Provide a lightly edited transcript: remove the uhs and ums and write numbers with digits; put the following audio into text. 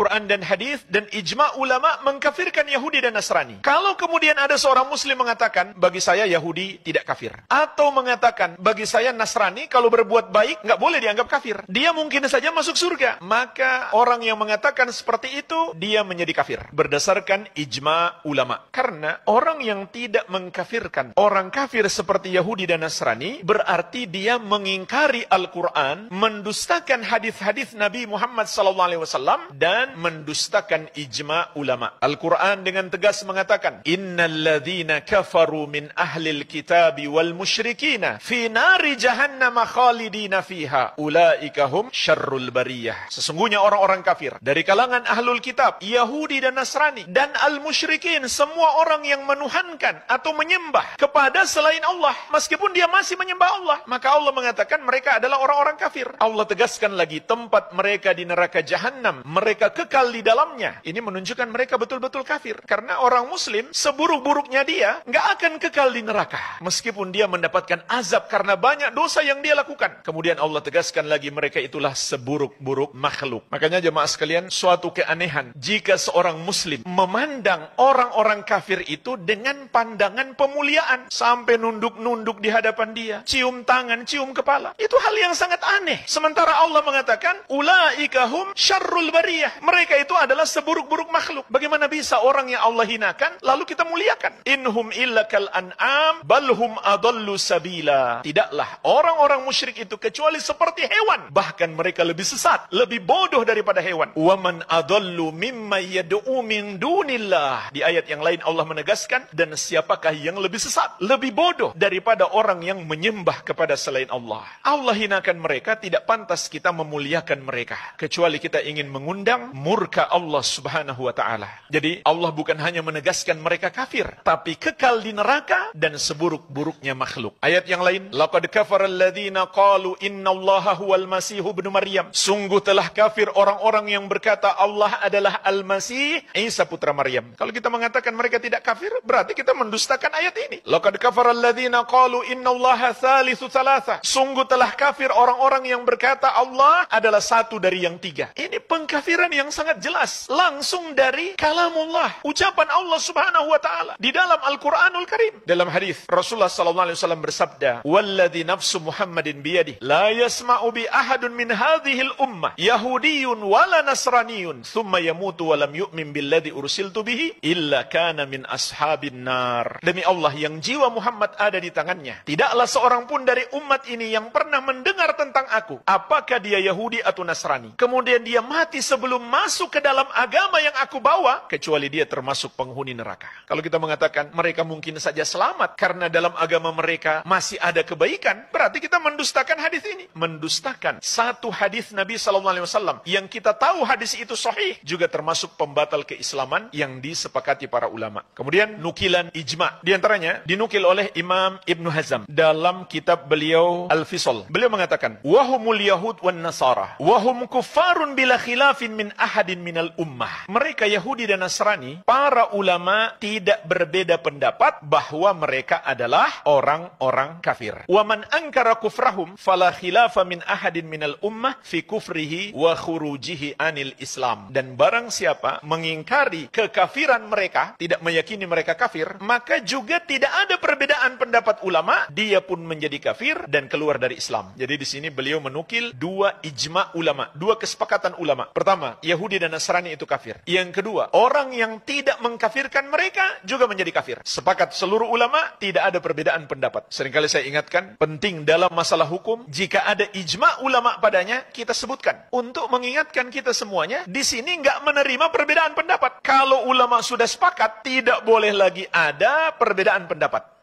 Al-Quran dan hadis dan ijma' ulama mengkafirkan Yahudi dan Nasrani. Kalau kemudian ada seorang muslim mengatakan, bagi saya Yahudi tidak kafir, atau mengatakan, bagi saya Nasrani kalau berbuat baik nggak boleh dianggap kafir, dia mungkin saja masuk surga, maka orang yang mengatakan seperti itu, dia menjadi kafir berdasarkan ijma' ulama. Karena orang yang tidak mengkafirkan orang kafir seperti Yahudi dan Nasrani, berarti dia mengingkari Al-Quran, mendustakan hadis-hadis Nabi Muhammad SAW, dan mendustakan ijma' ulama. Al-Quran dengan tegas mengatakan, innalladzina kafaru min ahlil kitabi wal musyrikina fi nari jahannam khalidina fiha ulaika hum syarrul bariyah. Sesungguhnya orang-orang kafir dari kalangan ahlul kitab, Yahudi dan Nasrani, dan al-musyrikin, semua orang yang menuhankan atau menyembah kepada selain Allah, meskipun dia masih menyembah Allah, maka Allah mengatakan mereka adalah orang-orang kafir. Allah tegaskan lagi, tempat mereka di neraka jahanam, mereka kekal di dalamnya. Ini menunjukkan mereka betul-betul kafir. Karena orang muslim, seburuk-buruknya dia, nggak akan kekal di neraka, meskipun dia mendapatkan azab karena banyak dosa yang dia lakukan. Kemudian Allah tegaskan lagi, mereka itulah seburuk-buruk makhluk. Makanya jemaah sekalian, suatu keanehan jika seorang muslim memandang orang-orang kafir itu dengan pandangan pemuliaan, sampai nunduk-nunduk di hadapan dia, cium tangan, cium kepala. Itu hal yang sangat aneh. Sementara Allah mengatakan, ulaika hum syarrul bariyah. Mereka itu adalah seburuk-buruk makhluk. Bagaimana bisa orang yang Allah hinakan lalu kita muliakan? Inhum illa kal an'am balhum adallu sabila. Tidaklah orang-orang musyrik itu kecuali seperti hewan, bahkan mereka lebih sesat, lebih bodoh daripada hewan. Wa man adallu mimma yad'u min dunillah. Di ayat yang lain Allah menegaskan, dan siapakah yang lebih sesat, lebih bodoh daripada orang yang menyembah kepada selain Allah. Allah hinakan mereka, tidak pantas kita memuliakan mereka, kecuali kita ingin mengundang murka Allah subhanahu wa ta'ala. Jadi Allah bukan hanya menegaskan mereka kafir, tapi kekal di neraka dan seburuk-buruknya makhluk. Ayat yang lain, laqad kafara alladhina qalu innallaha huwal masihu ibnu Maryam. Sungguh telah kafir orang-orang yang berkata Allah adalah Al-Masih, Isa putra Maryam. Kalau kita mengatakan mereka tidak kafir, berarti kita mendustakan ayat ini. Laqad kafara alladhina qalu innallaha thalithu thalatha. Sungguh telah kafir orang-orang yang berkata Allah adalah satu dari yang tiga. Ini pengkafiran yang sangat jelas, langsung dari kalamullah, ucapan Allah subhanahu wa ta'ala di dalam Al-Quranul Karim. Dalam hadis Rasulullah SAW bersabda, walladhi nafsu Muhammadin biyadih la yasma'u bi ahadun min hadhil ummah yahudiyun wala nasraniyun thumma yamutu walam yu'min billadhi ursiltu bihi illa kana min ashabin nar. Demi Allah yang jiwa Muhammad ada di tangannya, tidaklah seorang pun dari umat ini yang pernah mendengar tentang aku, apakah dia Yahudi atau Nasrani, kemudian dia mati sebelum masuk ke dalam agama yang aku bawa, kecuali dia termasuk penghuni neraka. Kalau kita mengatakan mereka mungkin saja selamat karena dalam agama mereka masih ada kebaikan, berarti kita mendustakan hadis ini, mendustakan satu hadis Nabi SAW yang kita tahu hadis itu sahih, juga termasuk pembatal keislaman yang disepakati para ulama. Kemudian nukilan ijma', di antaranya dinukil oleh Imam Ibnu Hazm dalam kitab beliau Al-Fisal. Beliau mengatakan, wahumul yahud wan nasara wahum kuffarun bila khilafin min ahadin minal ummah. Mereka Yahudi dan Nasrani, para ulama tidak berbeda pendapat bahwa mereka adalah orang-orang kafir. Wa man ankara kufrahum fala khilafa min ahadin minal ummah fi kufrihi wa khurujihi anil Islam. Dan barang siapa mengingkari kekafiran mereka, tidak meyakini mereka kafir, maka juga tidak ada perbedaan pendapat ulama, dia pun menjadi kafir dan keluar dari Islam. Jadi di sini beliau menukil dua ijma' ulama, dua kesepakatan ulama. Pertama, Yahudi dan Nasrani itu kafir. Yang kedua, orang yang tidak mengkafirkan mereka juga menjadi kafir. Sepakat seluruh ulama, tidak ada perbedaan pendapat. Seringkali saya ingatkan, penting dalam masalah hukum, jika ada ijma' ulama padanya, kita sebutkan. Untuk mengingatkan kita semuanya, di sini nggak menerima perbedaan pendapat. Kalau ulama sudah sepakat, tidak boleh lagi ada perbedaan pendapat.